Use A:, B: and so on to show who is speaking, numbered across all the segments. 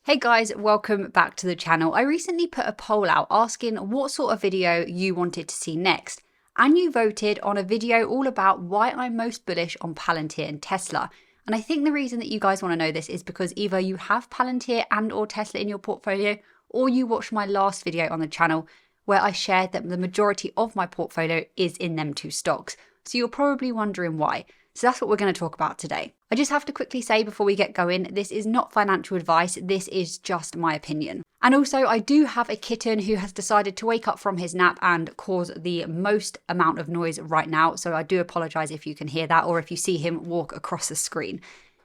A: Hey guys, welcome back to the channel. I recently put a poll out asking what sort of video you wanted to see next, and you voted on a video all about why I'm most bullish on Palantir and Tesla. And I think the reason that you guys want to know this is because either you have Palantir and or Tesla in your portfolio, or you watched my last video on the channel where I shared that the majority of my portfolio is in them two stocks. So you're probably wondering why. So that's what we're going to talk about today. I just have to quickly say before we get going, this is not financial advice, this is just my opinion. And also, I do have a kitten who has decided to wake up from his nap and cause the most amount of noise right now, so I do apologise if you can hear that or if you see him walk across the screen.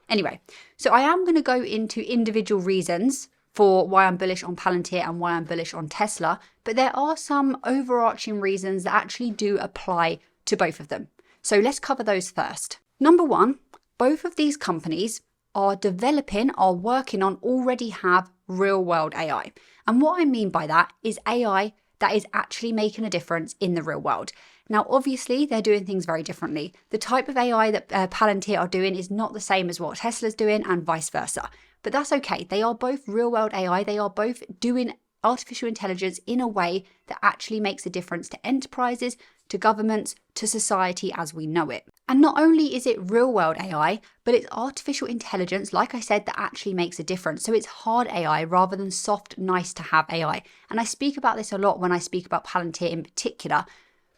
A: Anyway, so I am going to go into individual reasons for why I'm bullish on Palantir and why I'm bullish on Tesla, but there are some overarching reasons that actually do apply to both of them. So let's cover those first. Number one, both of these companies are working on, already have real world AI. And what I mean by that is AI that is actually making a difference in the real world. Now, obviously, they're doing things very differently. The type of AI that Palantir are doing is not the same as what Tesla's doing and vice versa. But that's okay. They are both real world AI. They are both doing artificial intelligence in a way that actually makes a difference to enterprises, to governments, to society as we know it. And not only is it real world AI, but it's artificial intelligence, like I said, that actually makes a difference. So it's hard AI rather than soft, nice to have AI. And I speak about this a lot when I speak about Palantir in particular,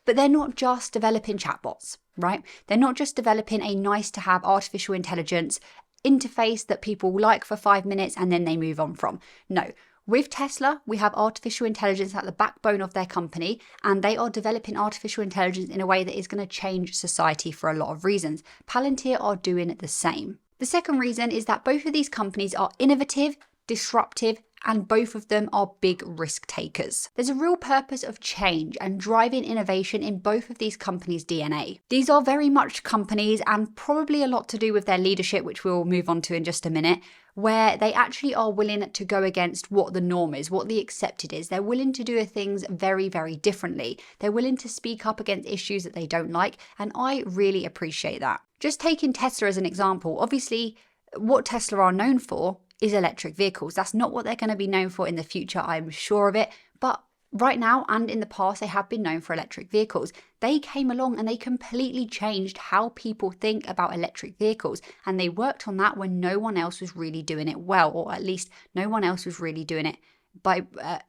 A: but they're not just developing chatbots, right? They're not just developing a nice to have artificial intelligence interface that people like for 5 minutes and then they move on from. No. With Tesla, we have artificial intelligence at the backbone of their company, and they are developing artificial intelligence in a way that is going to change society for a lot of reasons. Palantir are doing the same. The second reason is that both of these companies are innovative, disruptive, and both of them are big risk takers. There's a real purpose of change and driving innovation in both of these companies' DNA. These are very much companies, and probably a lot to do with their leadership, which we'll move on to in just a minute, where they actually are willing to go against what the norm is, what the accepted is. They're willing to do things very, very differently. They're willing to speak up against issues that they don't like, and I really appreciate that. Just taking Tesla as an example, obviously, what Tesla are known for is electric vehicles. That's not what they're going to be known for in the future, I'm sure of it. But right now and in the past, they have been known for electric vehicles. They came along and they completely changed how people think about electric vehicles. And they worked on that when no one else was really doing it well, or at least no one else was really doing it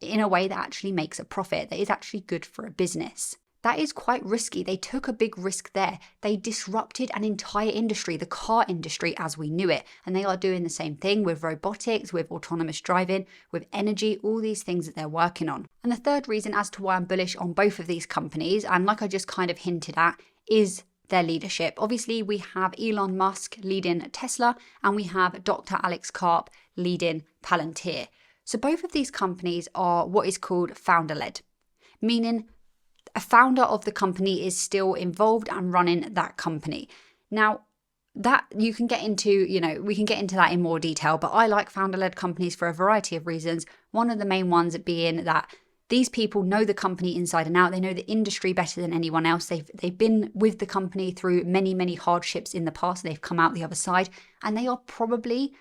A: in a way that actually makes a profit, that is actually good for a business. That is quite risky. They took a big risk there. They disrupted an entire industry, the car industry as we knew it. And they are doing the same thing with robotics, with autonomous driving, with energy, all these things that they're working on. And the third reason as to why I'm bullish on both of these companies, and like I just kind of hinted at, is their leadership. Obviously, we have Elon Musk leading Tesla, and we have Dr. Alex Karp leading Palantir. So both of these companies are what is called founder-led, meaning a founder of the company is still involved and running that company. Now, that you can get into, we can get into that in more detail, but I like founder-led companies for a variety of reasons. One of the main ones being that these people know the company inside and out. They know the industry better than anyone else. They've been with the company through many, many hardships in the past. They've come out the other side, and they are probably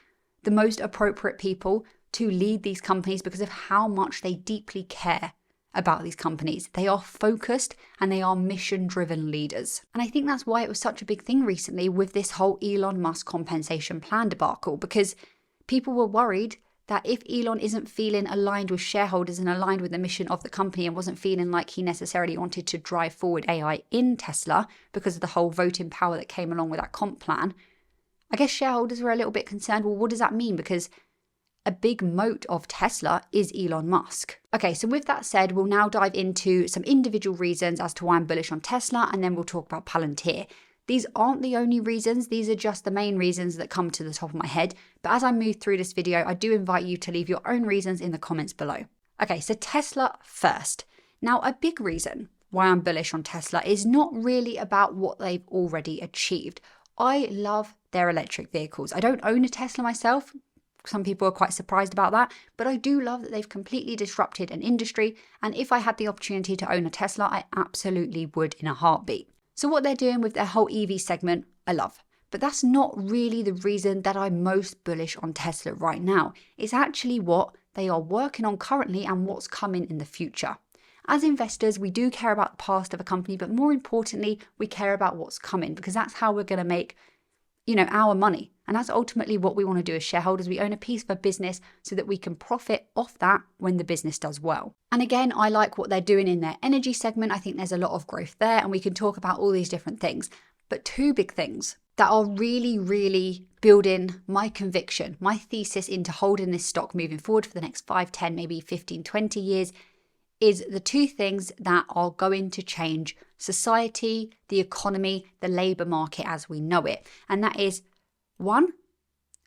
A: the most appropriate people to lead these companies because of how much they deeply care about these companies. They are focused and they are mission-driven leaders. And I think that's why it was such a big thing recently with this whole Elon Musk compensation plan debacle, because people were worried that if Elon isn't feeling aligned with shareholders and aligned with the mission of the company and wasn't feeling like he necessarily wanted to drive forward AI in Tesla because of the whole voting power that came along with that comp plan, I guess shareholders were a little bit concerned. Well, what does that mean? Because a big moat of Tesla is Elon Musk. Okay, so with that said, we'll now dive into some individual reasons as to why I'm bullish on Tesla, and then we'll talk about Palantir. These aren't the only reasons, these are just the main reasons that come to the top of my head. But as I move through this video, I do invite you to leave your own reasons in the comments below. Okay, so Tesla first. Now, a big reason why I'm bullish on Tesla is not really about what they've already achieved. I love their electric vehicles. I don't own a Tesla myself. Some people are quite surprised about that, but I do love that they've completely disrupted an industry, and if I had the opportunity to own a Tesla, I absolutely would in a heartbeat. So what they're doing with their whole EV segment, I love. But that's not really the reason that I'm most bullish on Tesla right now. It's actually what they are working on currently and what's coming in the future. As investors, we do care about the past of a company, but more importantly, we care about what's coming, because that's how we're going to make, our money. And that's ultimately what we want to do as shareholders. We own a piece of a business so that we can profit off that when the business does well. And again, I like what they're doing in their energy segment. I think there's a lot of growth there, and we can talk about all these different things. But two big things that are really, really building my conviction, my thesis into holding this stock moving forward for the next 5, 10, maybe 15, 20 years is the two things that are going to change society, the economy, the labour market as we know it. And that is, one,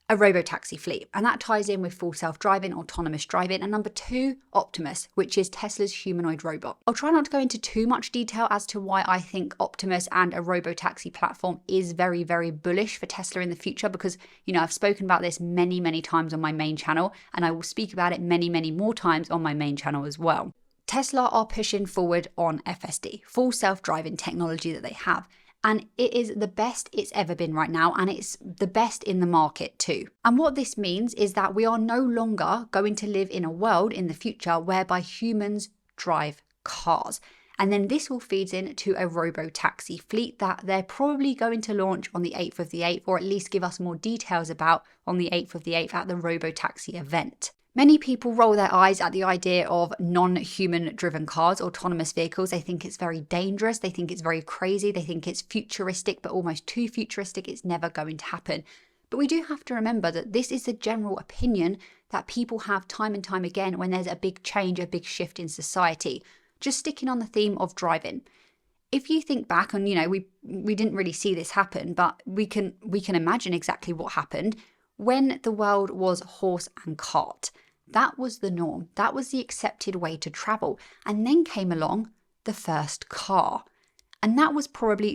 A: a robotaxi fleet. And that ties in with full self-driving, autonomous driving. And number two, Optimus, which is Tesla's humanoid robot. I'll try not to go into too much detail as to why I think Optimus and a robotaxi platform is very, very bullish for Tesla in the future, because, I've spoken about this many, many times on my main channel, and I will speak about it many, many more times on my main channel as well. Tesla are pushing forward on FSD, full self-driving technology that they have. And it is the best it's ever been right now, and it's the best in the market too. And what this means is that we are no longer going to live in a world in the future whereby humans drive cars. And then this all feeds into a robo-taxi fleet that they're probably going to launch on the 8th of the 8th, or at least give us more details about on the 8th of the 8th at the robo-taxi event. Many people roll their eyes at the idea of non-human driven cars, autonomous vehicles. They think it's very dangerous. They think it's very crazy. They think it's futuristic, but almost too futuristic. It's never going to happen. But we do have to remember that this is the general opinion that people have time and time again when there's a big change, a big shift in society. Just sticking on the theme of driving. If you think back, and we didn't really see this happen, but we can imagine exactly what happened when the world was horse and cart. That was the norm. That was the accepted way to travel. And then came along the first car. And that was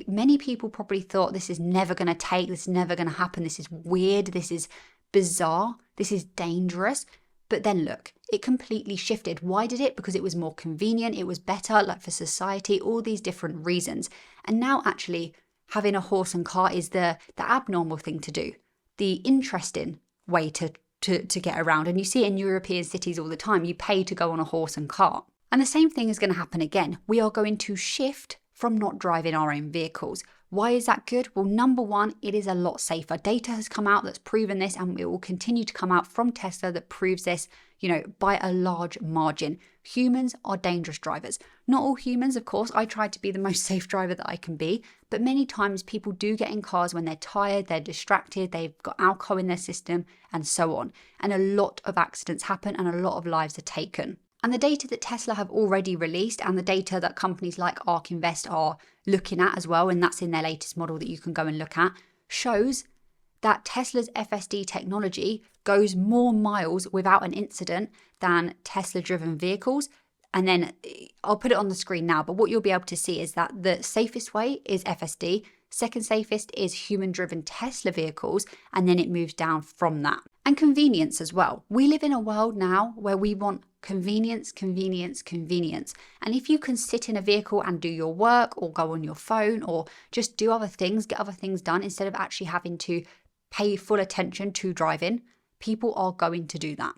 A: many people probably thought, this is never going to take, this is never going to happen, this is weird, this is bizarre, this is dangerous. But then look, it completely shifted. Why did it? Because it was more convenient, it was better, like for society, all these different reasons. And now actually having a horse and cart is the abnormal thing to do, the interesting way to get around. And you see it in European cities all the time. You pay to go on a horse and cart. And the same thing is going to happen again. We are going to shift from not driving our own vehicles. Why is that good? Well, number one, it is a lot safer. Data has come out that's proven this, and it will continue to come out from Tesla that proves this, by a large margin. Humans are dangerous drivers. Not all humans, of course. I try to be the most safe driver that I can be, but many times people do get in cars when they're tired, they're distracted, they've got alcohol in their system, and so on. And a lot of accidents happen and a lot of lives are taken. And the data that Tesla have already released, and the data that companies like ARK Invest are looking at as well, and that's in their latest model that you can go and look at, shows that Tesla's FSD technology goes more miles without an incident than Tesla-driven vehicles. And then I'll put it on the screen now, but what you'll be able to see is that the safest way is FSD, second safest is human-driven Tesla vehicles, and then it moves down from that. And convenience as well. We live in a world now where we want convenience, convenience, convenience. And if you can sit in a vehicle and do your work or go on your phone or just do other things, get other things done instead of actually having to pay full attention to driving, people are going to do that.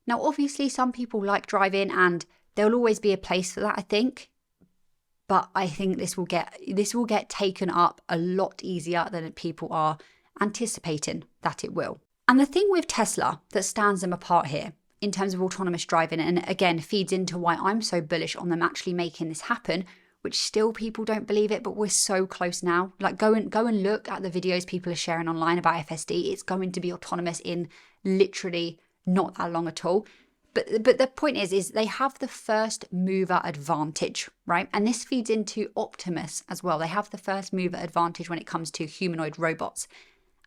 A: Now, obviously, some people like driving and there'll always be a place for that, I think. But I think this will get taken up a lot easier than people are anticipating that it will. And the thing with Tesla that stands them apart here in terms of autonomous driving, and again feeds into why I'm so bullish on them actually making this happen, which still people don't believe it, but we're so close now. Like go and look at the videos people are sharing online about FSD. It's going to be autonomous in literally not that long at all. But the point is they have the first mover advantage, right? And this feeds into Optimus as well. They have the first mover advantage when it comes to humanoid robots.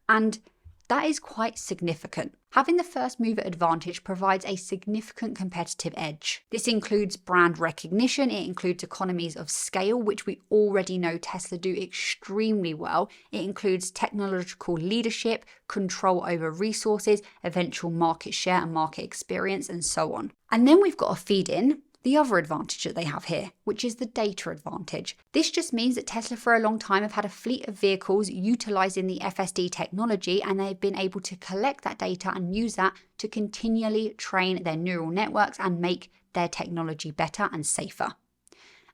A: And that is quite significant. Having the first mover advantage provides a significant competitive edge. This includes brand recognition, it includes economies of scale, which we already know Tesla do extremely well. It includes technological leadership, control over resources, eventual market share and market experience, and so on. And then we've got a feed in the other advantage that they have here, which is the data advantage. This just means that Tesla for a long time have had a fleet of vehicles utilizing the FSD technology, and they've been able to collect that data and use that to continually train their neural networks and make their technology better and safer.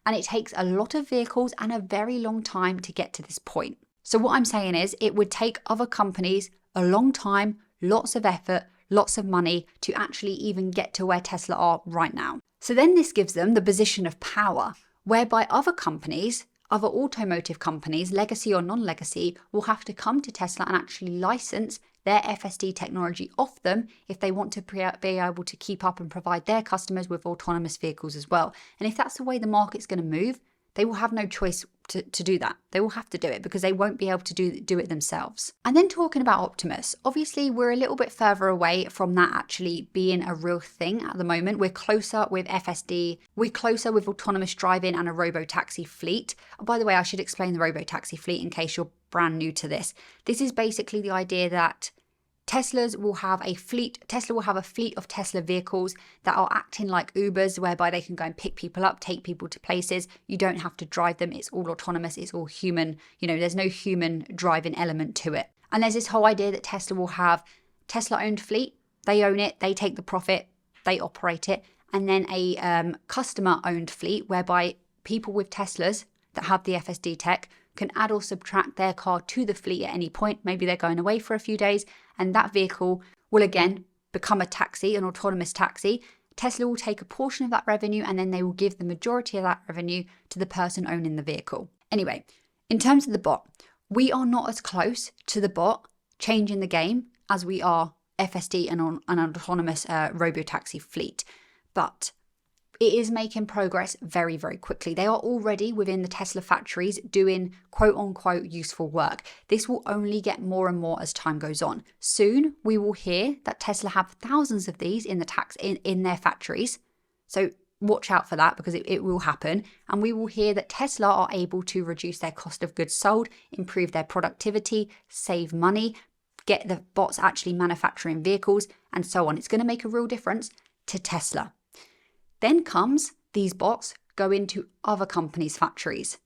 A: And it takes a lot of vehicles and a very long time to get to this point. So what I'm saying is it would take other companies a long time, lots of effort, lots of money to actually even get to where Tesla are right now. So then this gives them the position of power, whereby other companies, other automotive companies, legacy or non-legacy, will have to come to Tesla and actually license their FSD technology off them if they want to be able to keep up and provide their customers with autonomous vehicles as well. And if that's the way the market's going to move, they will have no choice to do that. They will have to do it because they won't be able to do it themselves. And then talking about Optimus, obviously we're a little bit further away from that actually being a real thing at the moment. We're closer with FSD, we're closer with autonomous driving and a robo-taxi fleet. Oh, by the way, I should explain the robo-taxi fleet in case you're brand new to this. This is basically the idea that Tesla will have a fleet of Tesla vehicles that are acting like Ubers, whereby they can go and pick people up, take people to places. You don't have to drive them. It's all autonomous. It's all human. There's no human driving element to it. And there's this whole idea that Tesla will have Tesla-owned fleet. They own it. They take the profit. They operate it. And then a customer-owned fleet, whereby people with Teslas that have the FSD tech can add or subtract their car to the fleet at any point. Maybe they're going away for a few days, and that vehicle will again become a taxi, an autonomous taxi. Tesla will take a portion of that revenue, and then they will give the majority of that revenue to the person owning the vehicle. Anyway, in terms of the bot, we are not as close to the bot changing the game as we are FSD and an autonomous robo-taxi fleet. But it is making progress very, very quickly. They are already within the Tesla factories doing quote unquote useful work. This will only get more and more as time goes on. Soon we will hear that Tesla have thousands of these in their factories. So watch out for that, because it will happen. And we will hear that Tesla are able to reduce their cost of goods sold, improve their productivity, save money, get the bots actually manufacturing vehicles, and so on. It's going to make a real difference to Tesla. Then comes these bots go into other companies' factories.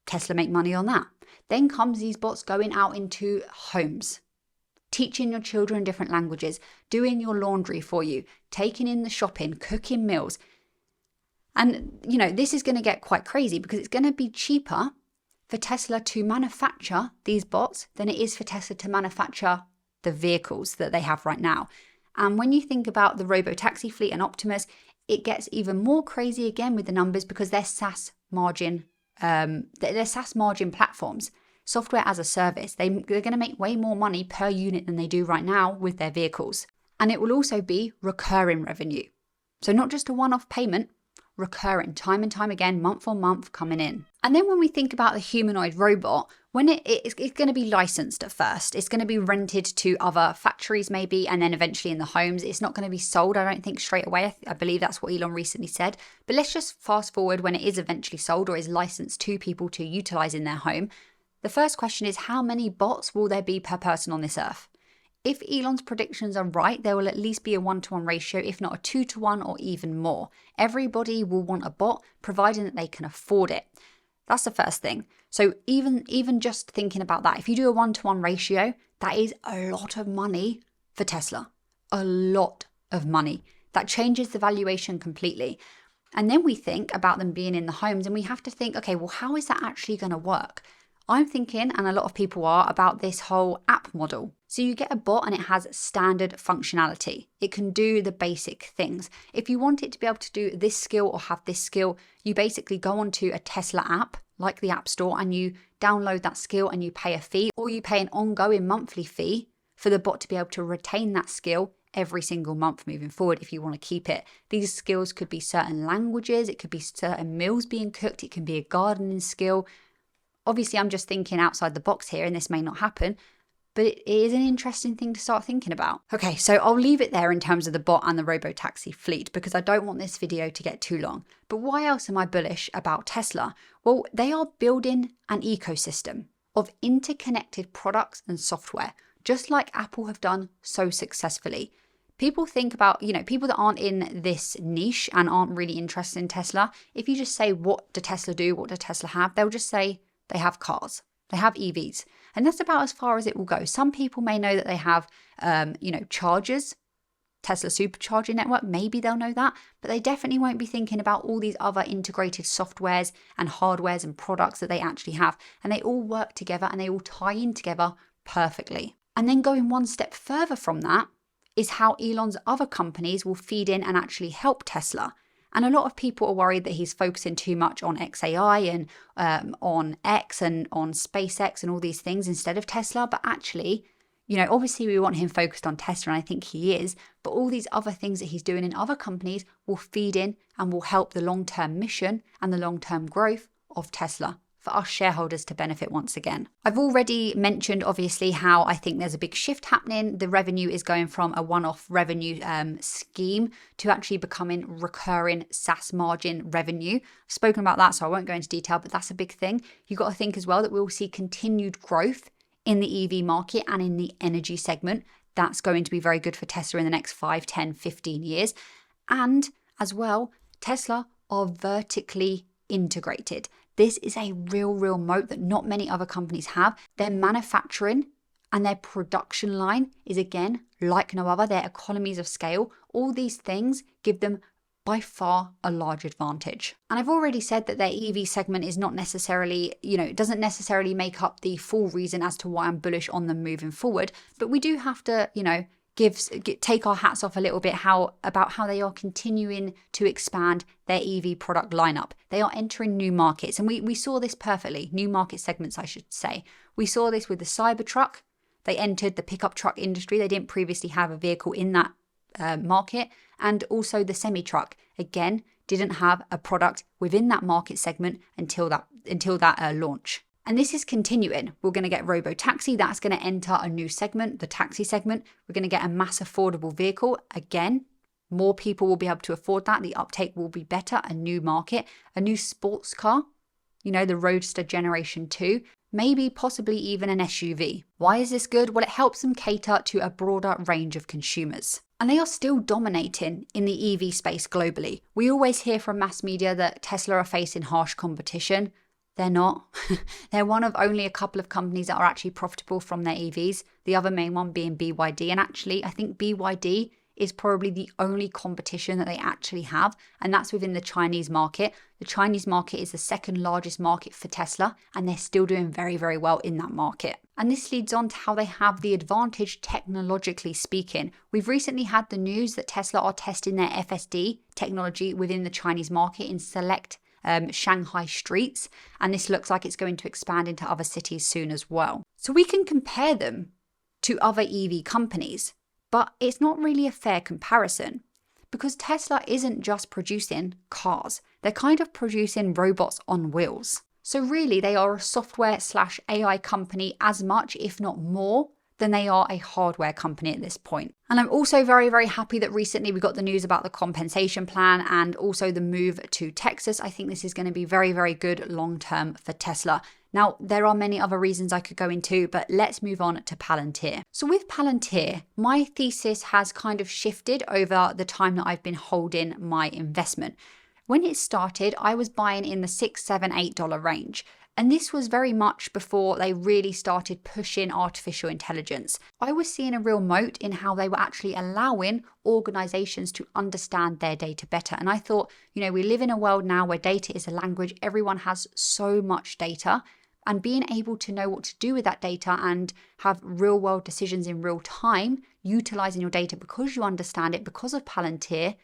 A: Tesla make money on that. Then comes these bots going out into homes, teaching your children different languages, doing your laundry for you, taking in the shopping, cooking meals. And, this is going to get quite crazy, because it's going to be cheaper for Tesla to manufacture these bots than it is for Tesla to manufacture the vehicles that they have right now. And when you think about the robo-taxi fleet and Optimus, it gets even more crazy again with the numbers, because they're SaaS margin platforms, software as a service. They're going to make way more money per unit than they do right now with their vehicles. And it will also be recurring revenue. So not just a one-off payment, recurring time and time again, month on month coming in. And then when we think about the humanoid robot, when it's going to be licensed at first, it's going to be rented to other factories maybe, and then eventually in the homes. It's not going to be sold, I don't think, straight away. I believe that's what Elon recently said. But let's just fast forward when it is eventually sold or is licensed to people to utilize in their home. The first question is, how many bots will there be per person on this earth? If Elon's predictions are right, there will at least be a 1-to-1 ratio, if not a 2-to-1 or even more. Everybody will want a bot, providing that they can afford it. That's the first thing. So even just thinking about that, if you do a 1-to-1 ratio, that is a lot of money for Tesla. A lot of money. That changes the valuation completely. And then we think about them being in the homes, and we have to think, okay, well, how is that actually going to work? I'm thinking, and a lot of people are, about this whole app model. So you get a bot and it has standard functionality. It can do the basic things. If you want it to be able to do this skill or have this skill, you basically go onto a Tesla app, like the App Store, and you download that skill and you pay a fee, or you pay an ongoing monthly fee for the bot to be able to retain that skill every single month moving forward if you want to keep it. These skills could be certain languages, it could be certain meals being cooked, it can be a gardening skill. Obviously, I'm just thinking outside the box here, and this may not happen, but it is an interesting thing to start thinking about. Okay, so I'll leave it there in terms of the bot and the robo-taxi fleet, because I don't want this video to get too long. But why else am I bullish about Tesla? Well, they are building an ecosystem of interconnected products and software, just like Apple have done so successfully. People think about, people that aren't in this niche and aren't really interested in Tesla. If you just say, what do Tesla do? What do Tesla have? They'll just say they have cars. They have EVs. And that's about as far as it will go. Some people may know that they have, chargers, Tesla supercharging network. Maybe they'll know that, but they definitely won't be thinking about all these other integrated softwares and hardwares and products that they actually have. And they all work together and they all tie in together perfectly. And then going one step further from that is how Elon's other companies will feed in and actually help Tesla. And a lot of people are worried that he's focusing too much on XAI and on X and on SpaceX and all these things instead of Tesla. But actually, obviously we want him focused on Tesla, and I think he is, but all these other things that he's doing in other companies will feed in and will help the long-term mission and the long-term growth of Tesla for us shareholders to benefit once again. I've already mentioned, obviously, how I think there's a big shift happening. The revenue is going from a one-off revenue scheme to actually becoming recurring SaaS margin revenue. I've spoken about that, so I won't go into detail, but that's a big thing. You've got to think as well that we will see continued growth in the EV market and in the energy segment. That's going to be very good for Tesla in the next 5, 10, 15 years. And as well, Tesla are vertically integrated. This is a real moat that not many other companies have. Their manufacturing and their production line is, again, like no other. Their economies of scale, all these things give them by far a large advantage. And I've already said that their EV segment is not necessarily, it doesn't necessarily make up the full reason as to why I'm bullish on them moving forward. But we do have to, take our hats off a little bit about how they are continuing to expand their EV product lineup. They are entering new markets, and we saw this perfectly. New market segments, I should say. We saw this with the Cybertruck. They entered the pickup truck industry. They didn't previously have a vehicle in that market. And also the semi-truck, again, didn't have a product within that market segment until that launch. And this is continuing. We're going to get robo-taxi. That's going to enter a new segment, the taxi segment. We're going to get a mass affordable vehicle. Again, more people will be able to afford that. The uptake will be better. A new market, a new sports car, the Roadster Generation 2, maybe possibly even an SUV. Why is this good? Well, it helps them cater to a broader range of consumers. And they are still dominating in the EV space globally. We always hear from mass media that Tesla are facing harsh competition. They're not. They're one of only a couple of companies that are actually profitable from their EVs, the other main one being BYD. And actually, I think BYD is probably the only competition that they actually have, and that's within the Chinese market. The Chinese market is the second largest market for Tesla, and they're still doing very, very well in that market. And this leads on to how they have the advantage technologically speaking. We've recently had the news that Tesla are testing their FSD technology within the Chinese market in select Shanghai streets, and this looks like it's going to expand into other cities soon as well. So we can compare them to other EV companies, but it's not really a fair comparison because Tesla isn't just producing cars. They're kind of producing robots on wheels. So really they are a software/AI company as much, if not more, than they are a hardware company at this point. And I'm also very, very happy that recently we got the news about the compensation plan and also the move to Texas. I think this is going to be very, very good long-term for Tesla. Now, there are many other reasons I could go into, but let's move on to Palantir. So with Palantir, my thesis has kind of shifted over the time that I've been holding my investment. When it started, I was buying in the $6, $7, $8 range. And this was very much before they really started pushing artificial intelligence. I was seeing a real moat in how they were actually allowing organizations to understand their data better. And I thought, we live in a world now where data is a language. Everyone has so much data. And being able to know what to do with that data and have real world decisions in real time, utilizing your data because you understand it, because of Palantir,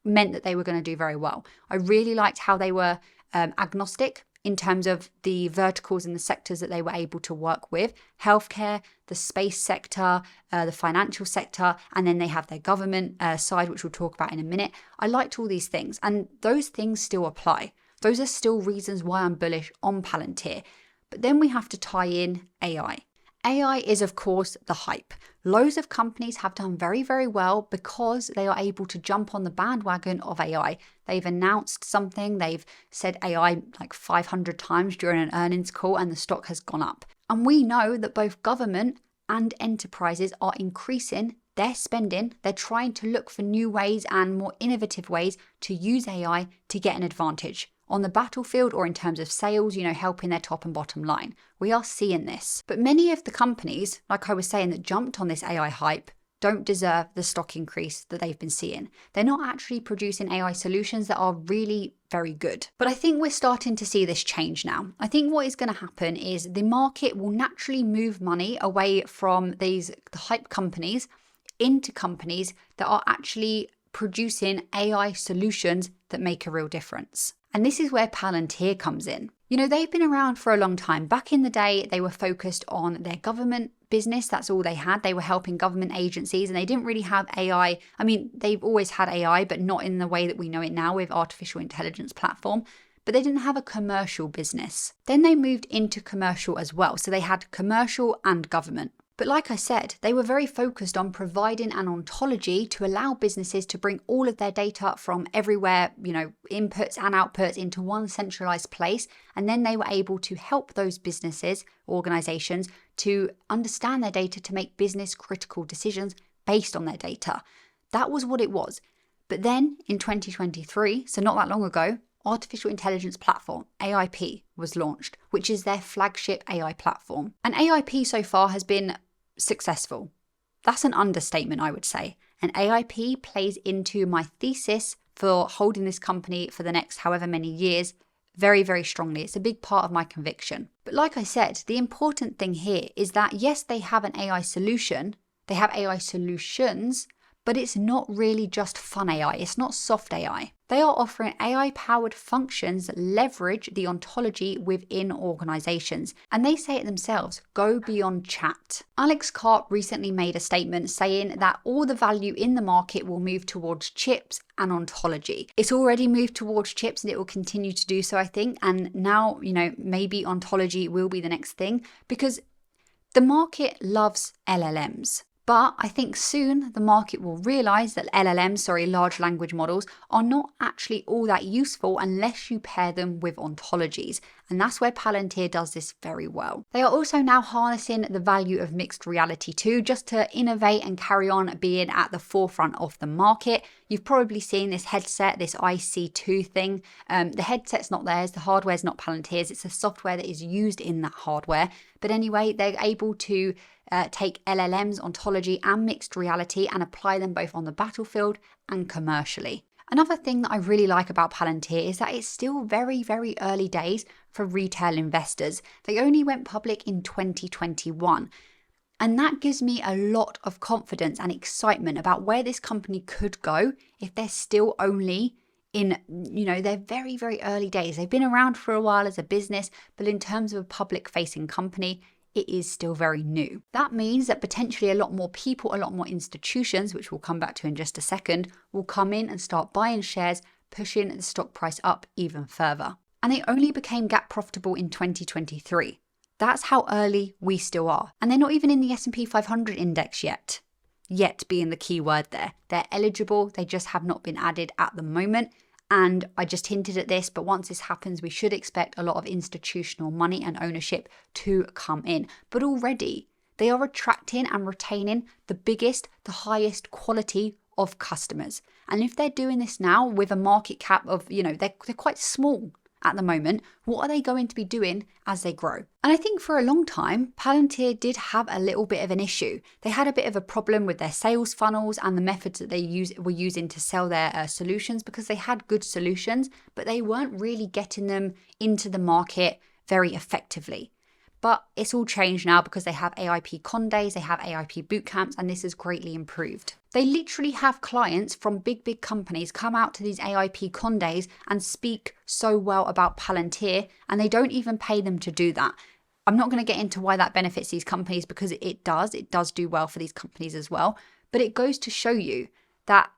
A: meant that they were going to do very well. I really liked how they were agnostic in terms of the verticals and the sectors that they were able to work with. Healthcare, the space sector, the financial sector, and then they have their government side, which we'll talk about in a minute. I liked all these things, and those things still apply. Those are still reasons why I'm bullish on Palantir. But then we have to tie in AI. AI is, of course, the hype. Loads of companies have done very, very well because they are able to jump on the bandwagon of AI. They've announced something, they've said AI like 500 times during an earnings call, and the stock has gone up. And we know that both government and enterprises are increasing they're trying to look for new ways and more innovative ways to use AI to get an advantage on the battlefield or in terms of sales, helping their top and bottom line. We are seeing this. But many of the companies, like I was saying, that jumped on this AI hype don't deserve the stock increase that they've been seeing. They're not actually producing AI solutions that are really very good. But I think we're starting to see this change now. I think what is going to happen is the market will naturally move money away from the hype companies into companies that are actually producing AI solutions that make a real difference. And this is where Palantir comes in. They've been around for a long time. Back in the day, they were focused on their government business. That's all they had. They were helping government agencies and they didn't really have AI. I mean, they've always had AI, but not in the way that we know it now with artificial intelligence platform. But they didn't have a commercial business. Then they moved into commercial as well. So they had commercial and government. But like I said, they were very focused on providing an ontology to allow businesses to bring all of their data from everywhere, inputs and outputs into one centralized place. And then they were able to help those businesses, organizations, to understand their data to make business critical decisions based on their data. That was what it was. But then in 2023, so not that long ago, Artificial Intelligence Platform, AIP, was launched, which is their flagship AI platform. And AIP so far has been successful. That's an understatement, I would say. And AIP plays into my thesis for holding this company for the next however many years very, very strongly. It's a big part of my conviction. But like I said, the important thing here is that yes, they have an AI solution, they have AI solutions, but it's not really just fun AI. It's not soft AI. They are offering AI-powered functions that leverage the ontology within organizations. And they say it themselves, go beyond chat. Alex Karp recently made a statement saying that all the value in the market will move towards chips and ontology. It's already moved towards chips and it will continue to do so, I think. And now, maybe ontology will be the next thing because the market loves LLMs. But I think soon the market will realize that large language models, are not actually all that useful unless you pair them with ontologies. And that's where Palantir does this very well. They are also now harnessing the value of mixed reality too, just to innovate and carry on being at the forefront of the market. You've probably seen this headset, this IC2 thing. The headset's not theirs, the hardware's not Palantir's, it's a software that is used in that hardware. But anyway, they're able to take LLMs, ontology and mixed reality and apply them both on the battlefield and commercially. Another thing that I really like about Palantir is that it's still very, very early days for retail investors. They only went public in 2021. And that gives me a lot of confidence and excitement about where this company could go if they're still only in, they're very, very early days. They've been around for a while as a business, but in terms of a public-facing company, it is still very new. That means that potentially a lot more people, a lot more institutions, which we'll come back to in just a second, will come in and start buying shares, pushing the stock price up even further. And they only became gap profitable in 2023. That's how early we still are. And they're not even in the S&P 500 index yet. Yet being the key word there. They're eligible, they just have not been added at the moment. And I just hinted at this, but once this happens, we should expect a lot of institutional money and ownership to come in. But already, they are attracting and retaining the biggest, the highest quality of customers. And if they're doing this now with a market cap of, they're quite small at the moment, what are they going to be doing as they grow? And I think for a long time, Palantir did have a little bit of an issue. They had a bit of a problem with their sales funnels and the methods that they were using to sell their solutions, because they had good solutions, but they weren't really getting them into the market very effectively. But it's all changed now because they have AIP Con Days, they have AIP boot camps, and this has greatly improved. They literally have clients from big companies come out to these AIP Con Days and speak so well about Palantir, and they don't even pay them to do that. I'm not going to get into why that benefits these companies, because it does do well for these companies as well. But it goes to show you that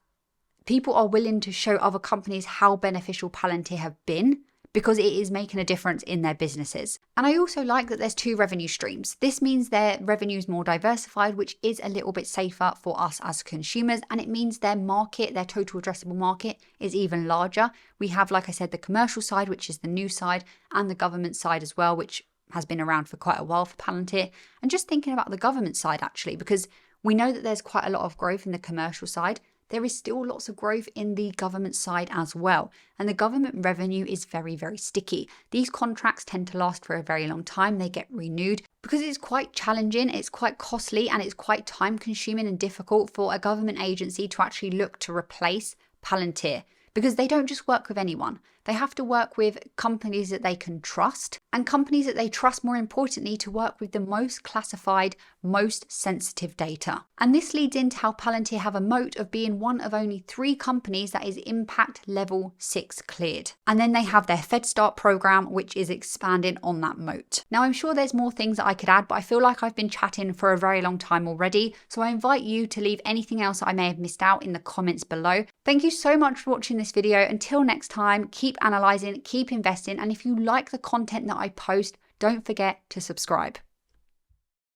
A: people are willing to show other companies how beneficial Palantir have been, because it is making a difference in their businesses. And I also like that there's two revenue streams. This means their revenue is more diversified, which is a little bit safer for us as consumers. And it means their market, their total addressable market, is even larger. We have, like I said, the commercial side, which is the new side, and the government side as well, which has been around for quite a while for Palantir. And just thinking about the government side, actually, because We know that there's quite a lot of growth in the commercial side. There is still lots of growth in the government side as well. And the government revenue is very, very sticky. These contracts tend to last for a very long time. They get renewed because it's quite challenging, it's quite costly, and it's quite time consuming and difficult for a government agency to actually look to replace Palantir, because they don't just work with anyone. They have to work with companies that they can trust, and companies that they trust, more importantly, to work with the most classified, most sensitive data. And this leads into how Palantir have a moat of being one of only 3 companies that is impact level 6 cleared. And then they have their FedStart program, which is expanding on that moat. Now, I'm sure there's more things that I could add, but I feel like I've been chatting for a very long time already. So I invite you to leave anything else I may have missed out in the comments below. Thank you so much for watching this video. Until next time, keep analyzing, keep investing, and if you like the content that I post, don't forget to subscribe.